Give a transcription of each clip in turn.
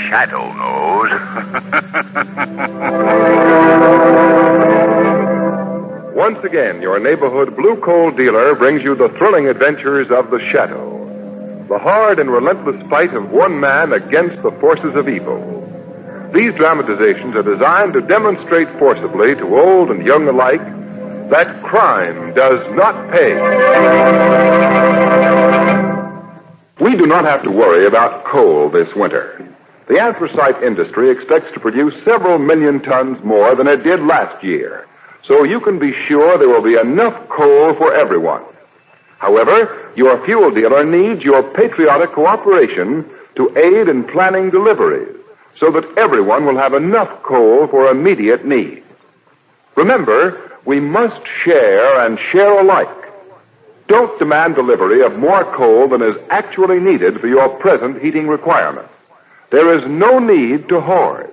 Shadow knows. Once again, your neighborhood blue coal dealer brings you the thrilling adventures of the Shadow, the hard and relentless fight of one man against the forces of evil. These dramatizations are designed to demonstrate forcibly to old and young alike that crime does not pay. We do not have to worry about coal this winter. The anthracite industry expects to produce several million tons more than it did last year, so you can be sure there will be enough coal for everyone. However, your fuel dealer needs your patriotic cooperation to aid in planning deliveries so that everyone will have enough coal for immediate need. Remember, we must share and share alike. Don't demand delivery of more coal than is actually needed for your present heating requirements. There is no need to hoard.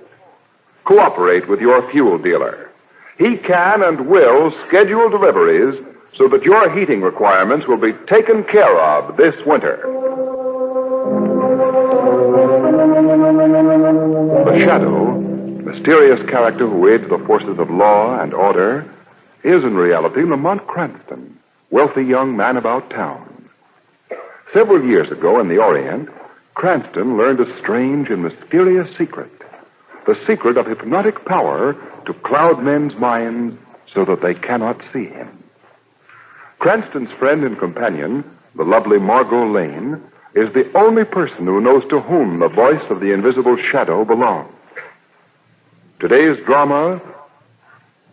Cooperate with your fuel dealer. He can and will schedule deliveries so that your heating requirements will be taken care of this winter. The Shadow, mysterious character who aids the forces of law and order, is in reality Lamont Cranston, wealthy young man about town. Several years ago in the Orient, Cranston learned a strange and mysterious secret. The secret of hypnotic power to cloud men's minds so that they cannot see him. Cranston's friend and companion, the lovely Margot Lane, is the only person who knows to whom the voice of the invisible Shadow belongs. Today's drama,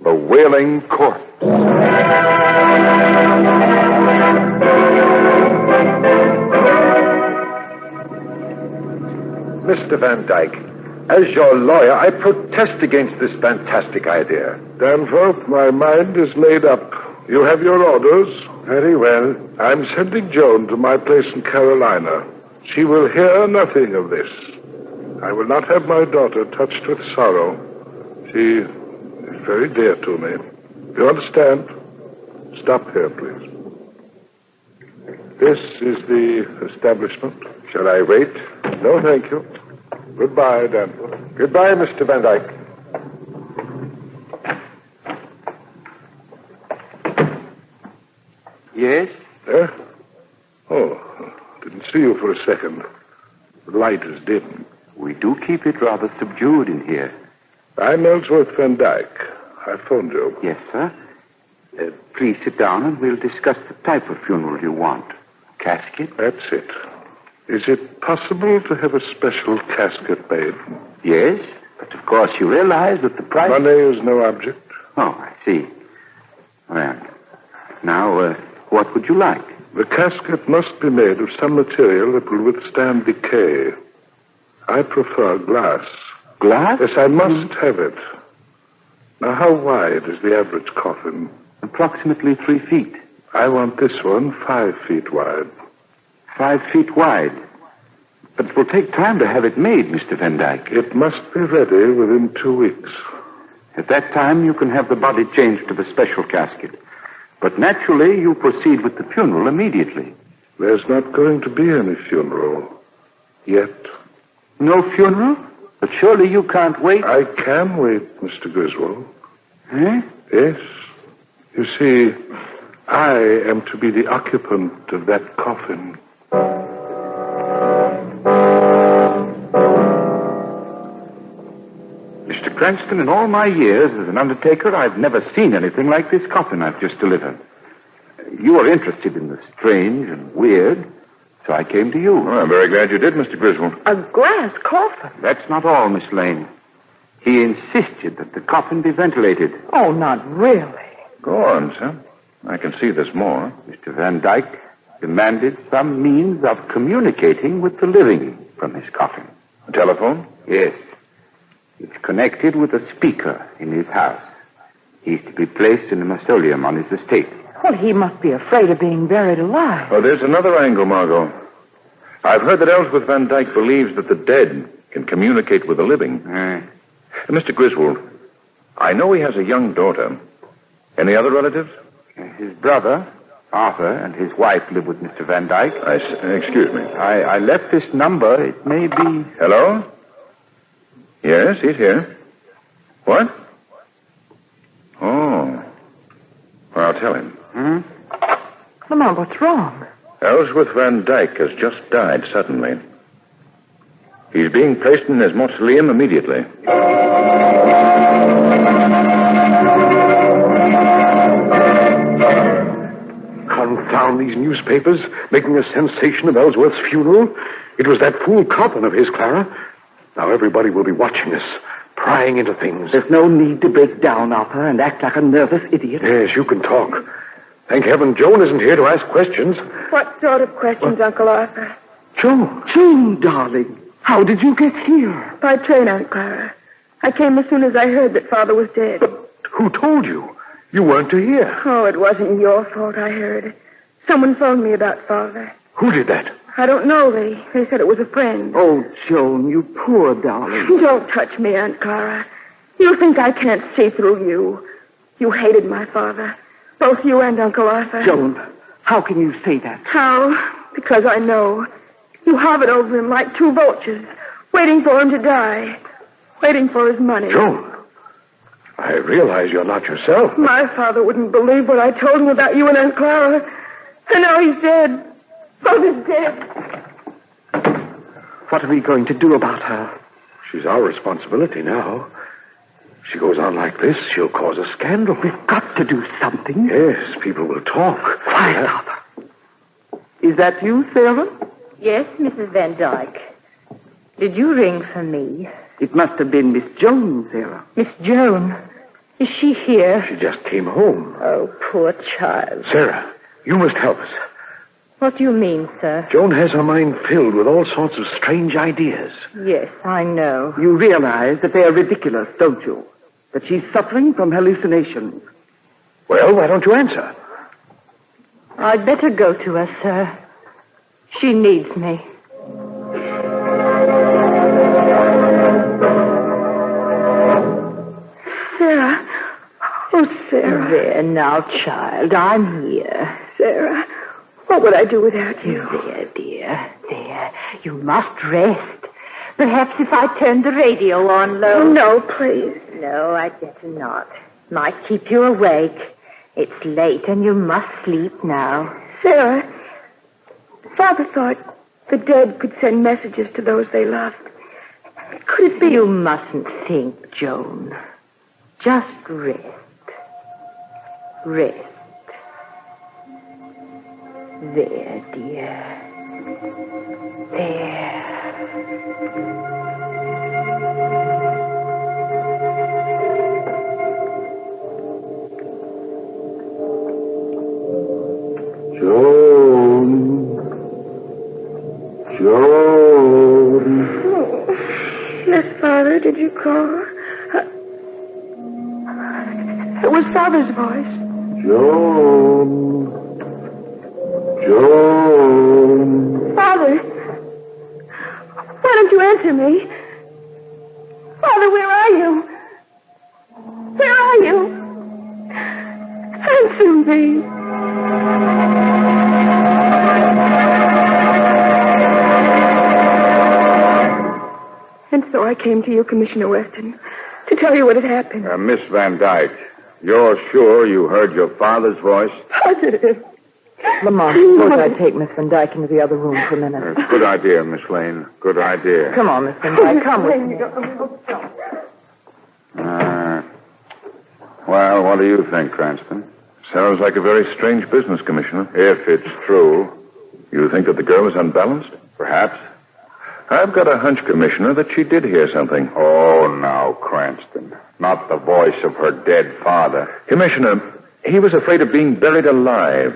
The Wailing Corpse. Mr. Van Dyke, as your lawyer, I protest against this fantastic idea. Danforth, my mind is made up. You have your orders. Very well. I'm sending Joan to my place in Carolina. She will hear nothing of this. I will not have my daughter touched with sorrow. She is very dear to me. You understand? Stop here, please. This is the establishment. Shall I wait? No, thank you. Goodbye, Danforth. Goodbye, Mr. Van Dyke. Yes? Oh, didn't see you for a second. The light is dim. We do keep it rather subdued in here. I'm Ellsworth Van Dyke. I phoned you. Yes, sir. Please sit down and we'll discuss the type of funeral you want. Casket? That's it. Is it possible to have a special casket made? Yes, but of course you realize that the price... Money is no object. Oh, I see. Well, now, what would you like? The casket must be made of some material that will withstand decay. I prefer glass. Glass? Yes, I must have it. Now, how wide is the average coffin? Approximately 3 feet. I want this one 5 feet wide. 5 feet wide. But it will take time to have it made, Mr. Van Dyke. It must be ready within 2 weeks. At that time, you can have the body changed to the special casket. But naturally, you proceed with the funeral immediately. There's not going to be any funeral. Yet. No funeral? But surely you can't wait. I can wait, Mr. Griswold. Eh? Yes. You see, I am to be the occupant of that coffin. Mr. Cranston, in all my years as an undertaker, I've never seen anything like this coffin I've just delivered. You are interested in the strange and weird, so I came to you. Well, I'm very glad you did, Mr. Griswold. A glass coffin? That's not all, Miss Lane. He insisted that the coffin be ventilated. Oh, not really. Go on, sir. I can see there's more. Mr. Van Dyke demanded some means of communicating with the living from his coffin. A telephone? Yes. It's connected with a speaker in his house. He's to be placed in a mausoleum on his estate. Well, he must be afraid of being buried alive. Oh, there's another angle, Margot. I've heard that Ellsworth Van Dyke believes that the dead can communicate with the living. Mr. Griswold, I know he has a young daughter. Any other relatives? His brother, Arthur, and his wife live with Mr. Van Dyke. Excuse me. I left this number. It may be... Hello? Yes, he's here. What? Oh. Well, I'll tell him. Lamont, what's wrong? Ellsworth Van Dyke has just died suddenly. He's being placed in his mausoleum immediately. Confound these newspapers, making a sensation of Ellsworth's funeral. It was that fool Coffin of his, Clara. Now everybody will be watching us, prying into things. There's no need to break down, Arthur, and act like a nervous idiot. Yes, you can talk. Thank heaven Joan isn't here to ask questions. What sort of questions, Uncle Arthur? Joan, darling, how did you get here? By train, Aunt Clara. I came as soon as I heard that Father was dead. But who told you? You weren't to hear. Oh, it wasn't your fault, I heard. Someone phoned me about Father. Who did that? I don't know. They said it was a friend. Oh, Joan, you poor darling. Don't touch me, Aunt Clara. You think I can't see through you. You hated my father. Both you and Uncle Arthur. Joan, how can you say that? How? Because I know. You hovered over him like two vultures, waiting for him to die, waiting for his money. Joan, I realize you're not yourself. My father wouldn't believe what I told him about you and Aunt Clara. And now he's dead. Father's dead. What are we going to do about her? She's our responsibility now. If she goes on like this, she'll cause a scandal. We've got to do something. Yes, people will talk. Quiet, Arthur. Is that you, Sarah? Yes, Mrs. Van Dyke. Did you ring for me? It must have been Miss Joan, Sarah. Miss Joan? Is she here? She just came home. Oh, poor child. Sarah, you must help us. What do you mean, sir? Joan has her mind filled with all sorts of strange ideas. Yes, I know. You realize that they are ridiculous, don't you? That she's suffering from hallucinations. Well, why don't you answer? I'd better go to her, sir. She needs me. Sarah. Oh, Sarah. There now, child. I'm here. Sarah, what would I do without you? There, dear. There. You must rest. Perhaps if I turned the radio on low. No, please. No, I'd better not. Might keep you awake. It's late and you must sleep now. Sarah, Father thought the dead could send messages to those they loved. Could it be? You mustn't think, Joan. Just rest. Rest. There, dear. There. Joan. Yes, Father, did you call? It was Father's voice. Joan. Father, why don't you answer me? Father, where are you? Where are you? Answer me. And so I came to you, Commissioner Weston, to tell you what had happened. Miss Van Dyke, you're sure you heard your father's voice? Positive. Lamont, suppose I take Miss Van Dyke into the other room for a minute. Good idea, Miss Lane. Good idea. Come on, Miss Van Dyke. Come with me. Well, what do you think, Cranston? Sounds like a very strange business, Commissioner. If it's true, You think that the girl is unbalanced? perhaps. I've got a hunch, Commissioner, that she did hear something. Oh, now, Cranston. Not the voice of her dead father. Commissioner, he was afraid of being buried alive.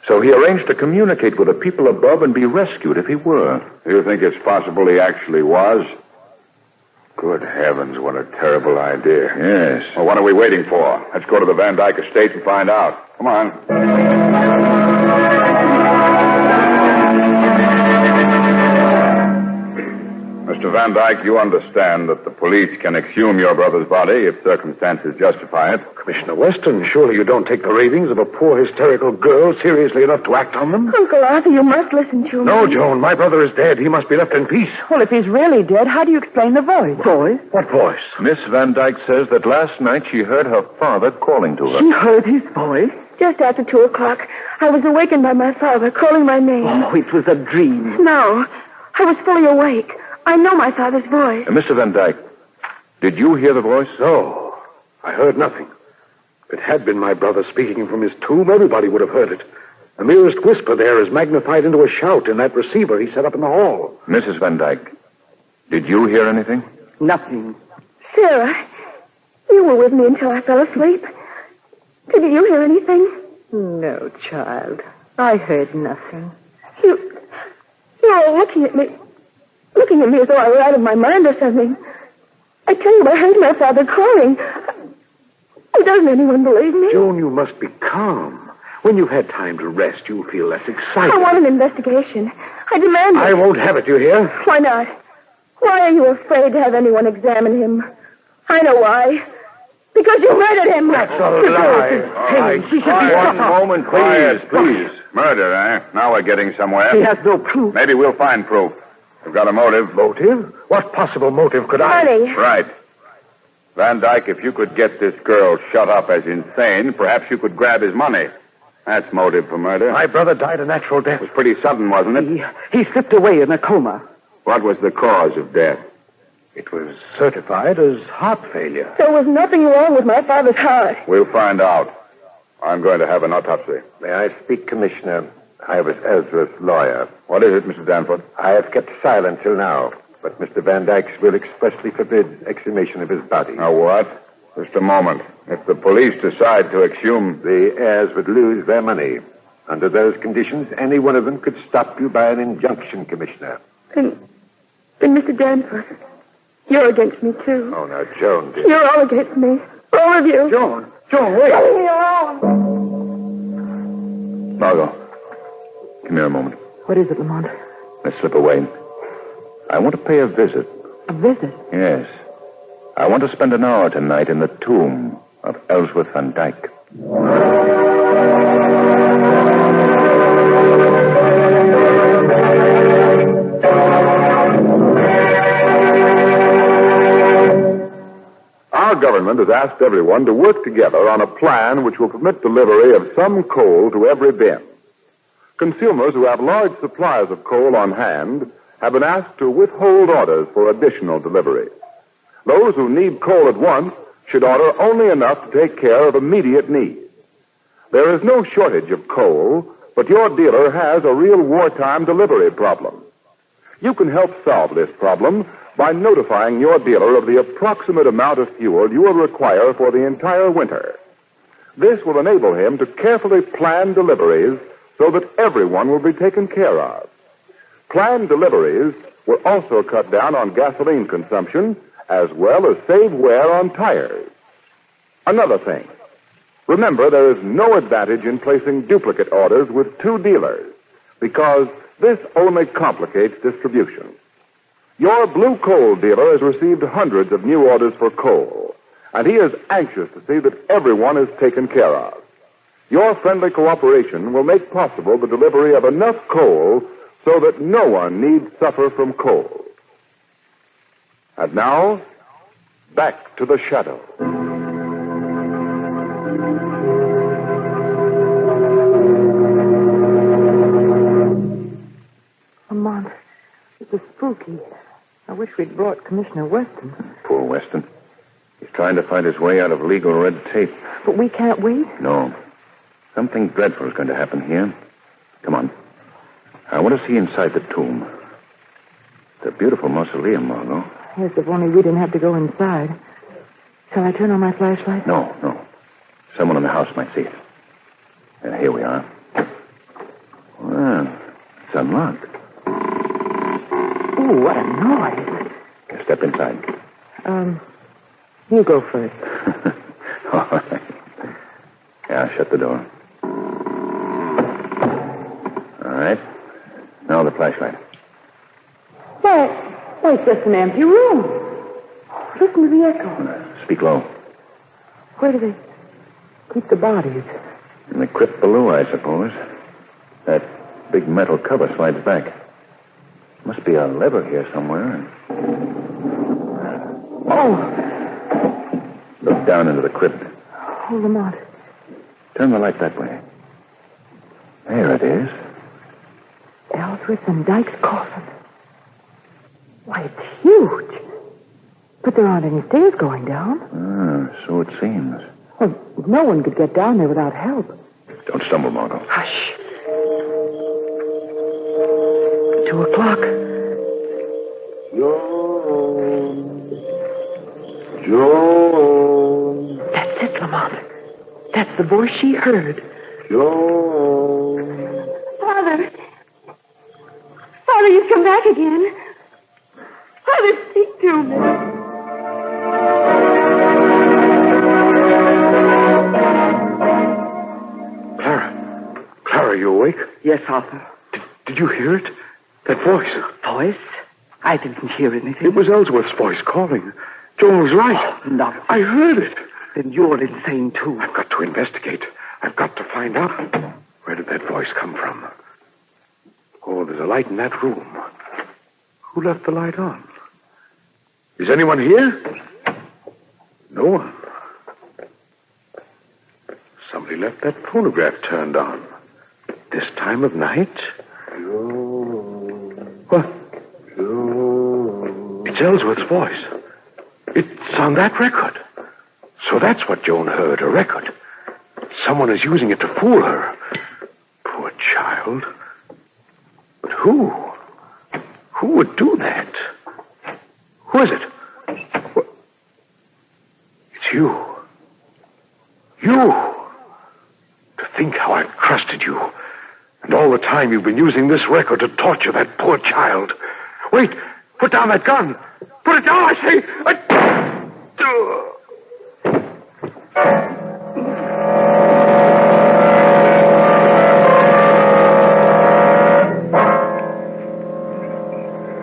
So he arranged to communicate with the people above and be rescued if he were. You think it's possible he actually was? Good heavens, what a terrible idea. Yes. Well, what are we waiting for? Let's go to the Van Dyke estate and find out. Come on. Mr. Van Dyke, you understand that the police can exhume your brother's body if circumstances justify it. Commissioner Weston, surely you don't take the ravings of a poor hysterical girl seriously enough to act on them? Uncle Arthur, you must listen to me. No, Joan, my brother is dead. He must be left in peace. Well, if he's really dead, how do you explain the voice? Voice? What voice? Miss Van Dyke says that last night she heard her father calling to her. She heard his voice? Just after 2 o'clock, I was awakened by my father calling my name. Oh, it was a dream. No, I was fully awake. I know my father's voice. Mr. Van Dyke, did you hear the voice? No, I heard nothing. If it had been my brother speaking from his tomb, everybody would have heard it. The merest whisper there is magnified into a shout in that receiver he set up in the hall. Mrs. Van Dyke, did you hear anything? Nothing. Sarah, you were with me until I fell asleep. Did you hear anything? No, child. I heard nothing. You're all looking at me as though I were out of my mind or something. I tell you, I heard my father calling. Oh, doesn't anyone believe me? Joan, you must be calm. When you've had time to rest, you'll feel less excited. I want an investigation. I demand it. I won't have it, you hear? Why not? Why are you afraid to have anyone examine him? I know why. Because you murdered him. That's a lie. She should be One moment, please. Murder, eh? Now we're getting somewhere. He has no proof. Maybe we'll find proof. We've got a motive. Motive? What possible motive could I... Money. Right. Van Dyke, if you could get this girl shut up as insane, perhaps you could grab his money. That's motive for murder. My brother died a natural death. It was pretty sudden, wasn't it? He slipped away in a coma. What was the cause of death? It was certified as heart failure. There was nothing wrong with my father's heart. We'll find out. I'm going to have an autopsy. May I speak, Commissioner? I was Ezra's lawyer. What is it, Mr. Danforth? I have kept silent till now, but Mr. Van Dyke's will expressly forbid exhumation of his body. Now, what? Just a moment. If the police decide to exhume... The heirs would lose their money. Under those conditions, any one of them could stop you by an injunction, Commissioner. Then Mr. Danforth, you're against me, too. Oh, now, Joan, dear. You're all against me. All of you. Joan, wait. Leave me alone. Margot, come here a moment. What is it, Lamont? Let's slip away. I want to pay a visit. A visit? Yes. I want to spend an hour tonight in the tomb of Ellsworth Van Dyke. Our government has asked everyone to work together on a plan which will permit delivery of some coal to every bin. Consumers who have large supplies of coal on hand have been asked to withhold orders for additional delivery. Those who need coal at once should order only enough to take care of immediate needs. There is no shortage of coal, but your dealer has a real wartime delivery problem. You can help solve this problem by notifying your dealer of the approximate amount of fuel you will require for the entire winter. This will enable him to carefully plan deliveries so that everyone will be taken care of. Planned deliveries will also cut down on gasoline consumption as well as save wear on tires. Another thing, remember there is no advantage in placing duplicate orders with two dealers because this only complicates distribution. Your blue coal dealer has received hundreds of new orders for coal, and he is anxious to see that everyone is taken care of. Your friendly cooperation will make possible the delivery of enough coal so that no one need suffer from cold. And now, back to the shadow. Lamont, it was spooky. I wish we'd brought Commissioner Weston. Poor Weston. He's trying to find his way out of legal red tape. But we can't wait. No. Something dreadful is going to happen here. Come on. I want to see inside the tomb. It's a beautiful mausoleum, Margot. Yes, if only we didn't have to go inside. Shall I turn on my flashlight? No. Someone in the house might see it. Here we are. It's unlocked. Ooh, what a noise. Step inside. You go first. All right. Yeah, shut the door. All right. Now the flashlight. Why, it's just an empty room. Listen to the echo. Speak low. Where do they keep the bodies? In the crypt below, I suppose. That big metal cover slides back. Must be a lever here somewhere. Oh! Look down into the crypt. Hold them out. Turn the light that way. There it is. Ellsworth and Dyke's coffin. Why, it's huge. But there aren't any stairs going down. So it seems. Well, no one could get down there without help. Don't stumble, Margot. Hush. 2 o'clock. Joan. That's it, Lamont. That's the voice she heard. Joan. Father. Father, you've come back again. Father, speak to me. Clara, are you awake? Yes, Arthur. Did you hear it? That voice. Voice? I didn't hear anything. It was Ellsworth's voice calling. Joan was right. Oh, no. I heard it. Then you're insane, too. I've got to investigate. I've got to find out. Where did that voice come from? Oh, there's a light in that room. Who left the light on? Is anyone here? No one. Somebody left that phonograph turned on. This time of night? What? It's Ellsworth's voice. It's on that record. So that's what Joan heard, a record. Someone is using it to fool her. Poor child. But who? Who would do that? Who is it? What? It's you. You. To think how I've trusted you. And all the time you've been using this record to torture that poor child. Wait! Put down that gun! Put it down, I say!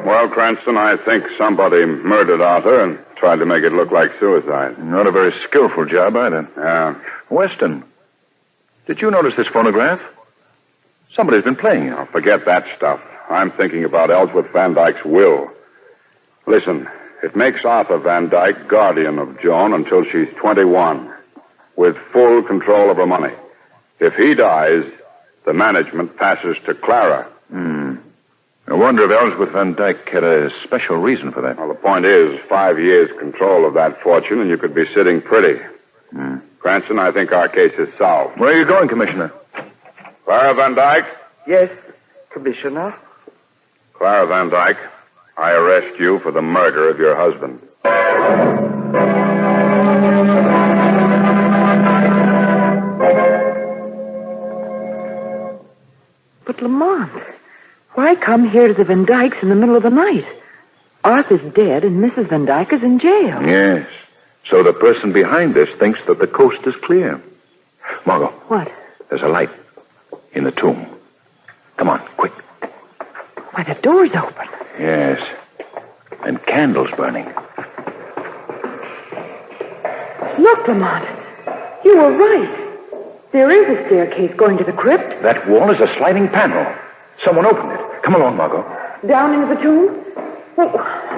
Well, Cranston, I think somebody murdered Arthur and tried to make it look like suicide. Not a very skillful job, either. Yeah. Weston, did you notice this phonograph? Somebody's been playing it. Now, forget that stuff. I'm thinking about Ellsworth Van Dyke's will. Listen, it makes Arthur Van Dyke guardian of Joan until she's 21, with full control of her money. If he dies, the management passes to Clara. I wonder if Ellsworth Van Dyke had a special reason for that. Well, the point is, 5 years control of that fortune, and you could be sitting pretty. Cranston, I think our case is solved. Where are you going, Commissioner? Clara Van Dyke? Yes, Commissioner. Clara Van Dyke, I arrest you for the murder of your husband. But Lamont, why come here to the Van Dykes in the middle of the night? Arthur's dead and Mrs. Van Dyke is in jail. Yes. So the person behind this thinks that the coast is clear. Margot. What? There's a light in the tomb. Come on, quick. Why, the door's open. Yes. And candles burning. Look, Lamont. You were right. There is a staircase going to the crypt. That wall is a sliding panel. Someone opened it. Come along, Margot. Down into the tomb? Well,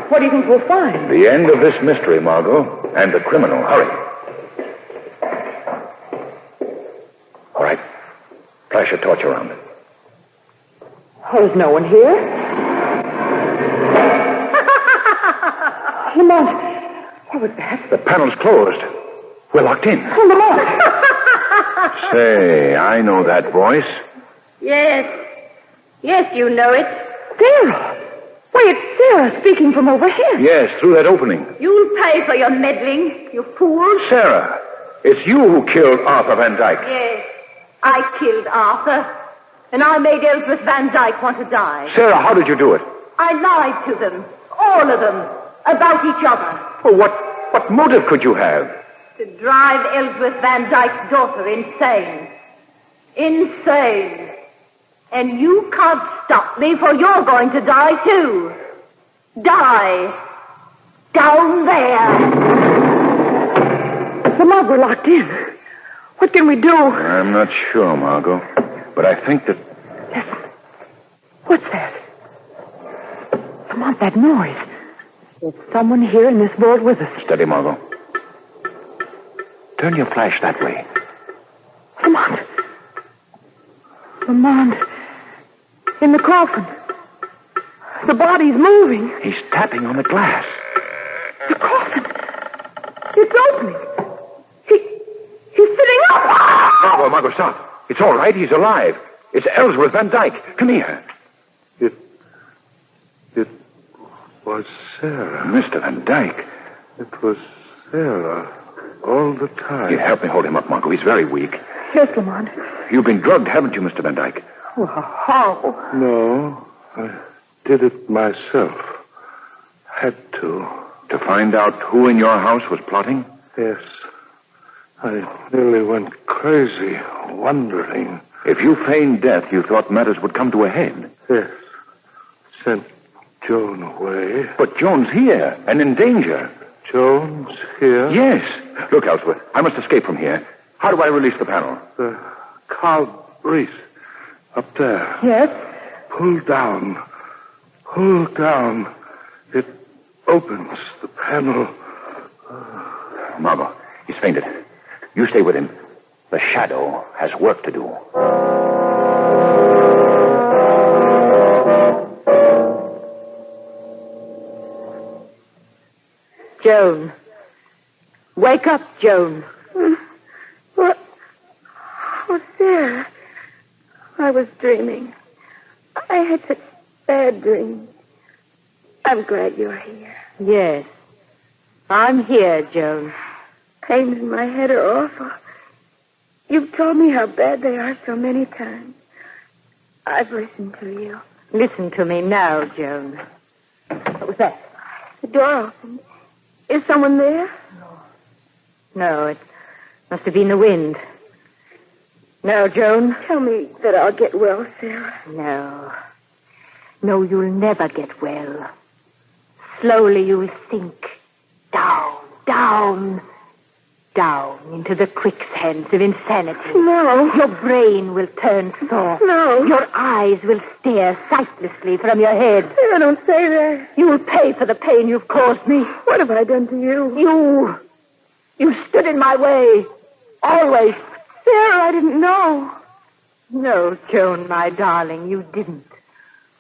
what do you think we'll find? The end of this mystery, Margot. And the criminal. Hurry. All right. Flash a torch around it. Oh, there's no one here. Lamont, what was that? The panel's closed. We're locked in. Oh, Lamont! Say, I know that voice. Yes. Yes, you know it. Sarah! Why, it's Sarah speaking from overhead. Yes, through that opening. You'll pay for your meddling, you fool. Sarah, it's you who killed Arthur Van Dyke. Yes, I killed Arthur. And I made Ellsworth Van Dyke want to die. Sarah, how did you do it? I lied to them, all of them, about each other. Well, what motive could you have? To drive Ellsworth Van Dyke's daughter insane. Insane. And you can't stop me, for you're going to die, too. Die. Down there. Lamont, we're locked in. What can we do? I'm not sure, Margot. But I think that... Listen. What's that? Lamont, that noise. There's someone here in this vault with us. Steady, Margot. Turn your flash that way. Lamont. Lamont. In the coffin. The body's moving. He's tapping on the glass. The coffin. It's opening. He's sitting up. Margot, stop. It's all right. He's alive. It's Ellsworth Van Dyke. Come here. It was Sarah. Mr. Van Dyke. It was Sarah all the time. You help me hold him up, Margot. He's very weak. Yes, Lamont. You've been drugged, haven't you, Mr. Van Dyke? Oh, how? No, I did it myself. Had to. To find out who in your house was plotting? Yes. I nearly went crazy, wondering. If you feigned death, you thought matters would come to a head. Yes. Sent Joan away. But Joan's here and in danger. Joan's here? Yes. Look, Ellsworth, I must escape from here. How do I release the panel? The cow wreath up there. Yes? Pull down. Pull down. It opens the panel. Margot, he's fainted. You stay with him. The shadow has work to do. Joan. Wake up, Joan. What? Oh, Sarah. I was dreaming. I had such bad dreams. I'm glad you're here. Yes. I'm here, Joan. Pains in my head are awful. You've told me how bad they are so many times. I've listened to you. Listen to me now, Joan. What was that? The door opened. Is someone there? No, it must have been the wind. No, Joan. Tell me that I'll get well, Sarah. No. No, you'll never get well. Slowly you'll sink down, down, down into the quicksands of insanity. No. Your brain will turn soft. No. Your eyes will stare sightlessly from your head. Sarah, don't say that. You will pay for the pain you've caused me. What have I done to you? You stood in my way. Always. Sarah, I didn't know. No, Joan, my darling, you didn't.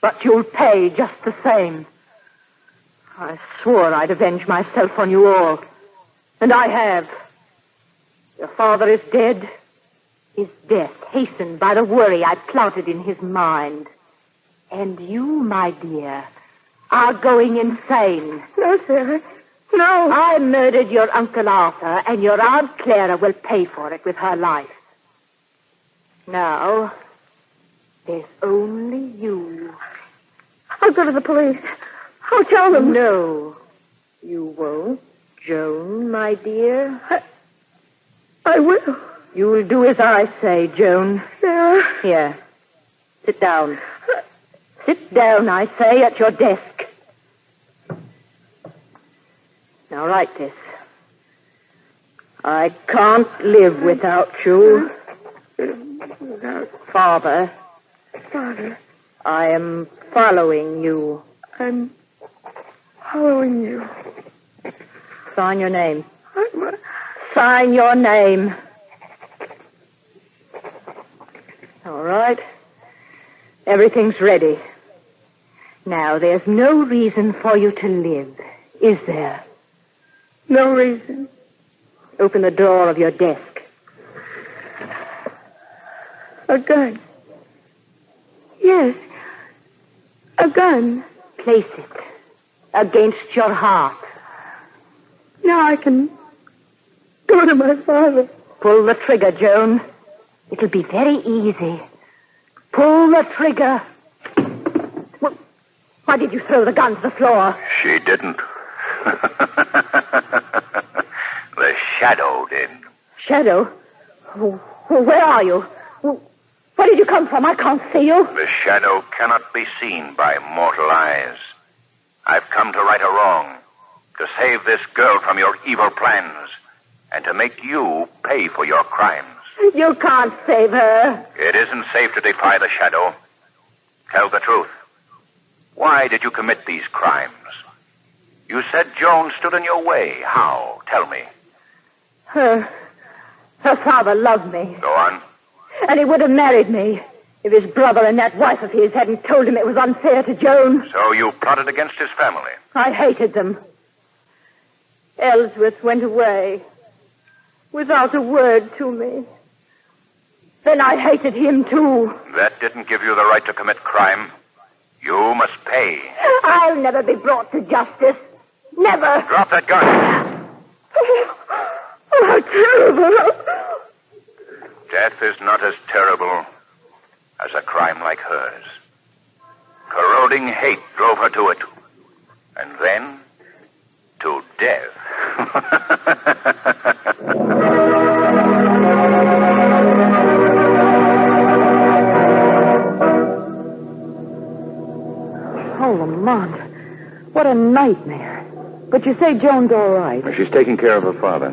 But you'll pay just the same. I swore I'd avenge myself on you all. And I have. Your father is dead. His death hastened by the worry I planted in his mind. And you, my dear, are going insane. No, Sarah. No. I murdered your Uncle Arthur, and your Aunt Clara will pay for it with her life. Now, there's only you. I'll go to the police. I'll tell them. No, you won't, Joan, my dear. I will. You'll do as I say, Joan. Sarah. Here. Sit down. Sit down, I say, at your desk. Now write this. I can't live without you. Father. Father. I am following you. I'm following you. Sign your name. Sign your name. All right. Everything's ready. Now, there's no reason for you to live, is there? No reason. Open the drawer of your desk. A gun. Yes. A gun. Place it against your heart. Now I can go to my father. Pull the trigger, Joan. It'll be very easy. Pull the trigger. Well, why did you throw the gun to the floor? She didn't. The shadow did. Shadow? Where are you? Where did you come from? I can't see you. The shadow cannot be seen by mortal eyes. I've come to right a wrong, to save this girl from your evil plans, and to make you pay for your crimes. You can't save her. It isn't safe to defy the shadow. Tell the truth. Why did you commit these crimes? You said Joan stood in your way. How? Tell me. Her father loved me. Go on. And he would have married me if his brother and that wife of his hadn't told him it was unfair to Joan. So you plotted against his family. I hated them. Ellsworth went away without a word to me. Then I hated him, too. That didn't give you the right to commit crime. You must pay. I'll never be brought to justice. Never. Drop that gun. Oh, how terrible. Death is not as terrible as a crime like hers. Corroding hate drove her to it. And then to death. Oh, Lamont. What a nightmare. But you say Joan's all right. She's taking care of her father.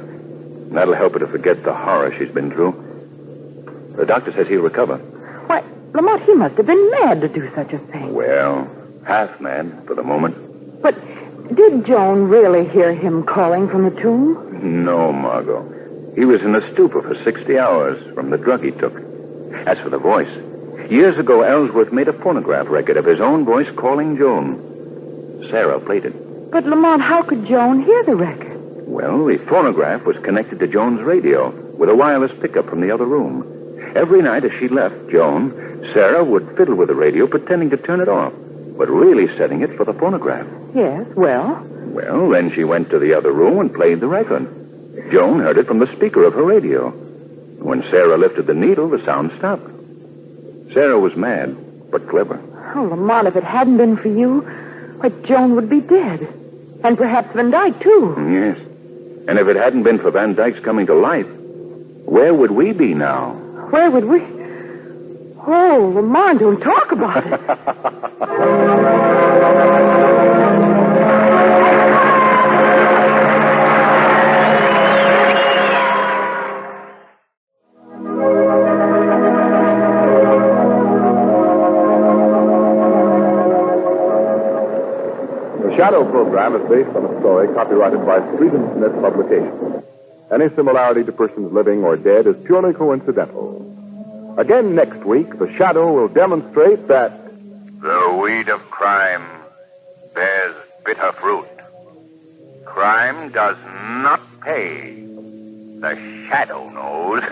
That'll help her to forget the horror she's been through. The doctor says he'll recover. Why, Lamont, he must have been mad to do such a thing. Well, half mad for the moment. But did Joan really hear him calling from the tomb? No, Margot. He was in a stupor for 60 hours from the drug he took. As for the voice, years ago, Ellsworth made a phonograph record of his own voice calling Joan. Sarah played it. But, Lamont, how could Joan hear the record? Well, the phonograph was connected to Joan's radio with a wireless pickup from the other room. Every night as she left Joan, Sarah would fiddle with the radio, pretending to turn it off, but really setting it for the phonograph. Yes, well? Well, then she went to the other room and played the record. Joan heard it from the speaker of her radio. When Sarah lifted the needle, the sound stopped. Sarah was mad, but clever. Oh, Lamont, if it hadn't been for you, why, Joan would be dead. And perhaps Van Dyke, too. Yes. And if it hadn't been for Van Dyke's coming to life, where would we be now? Where would we... Oh, Lamont, don't talk about it. The Shadow program is based on a story copyrighted by Street and Smith Publications. Any similarity to persons living or dead is purely coincidental. Again next week, The Shadow will demonstrate that The weed of crime bears bitter fruit. Crime does not pay. The shadow knows.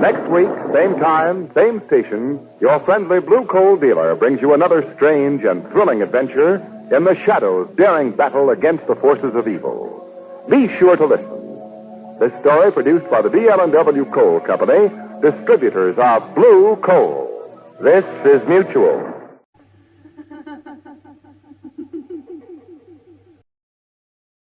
next week, same time, same station, your friendly blue coal dealer brings you another strange and thrilling adventure in the Shadow's daring battle against the forces of evil. Be sure to listen. This story produced by the BL&W Coal Company, distributors of Blue Coal. This is Mutual.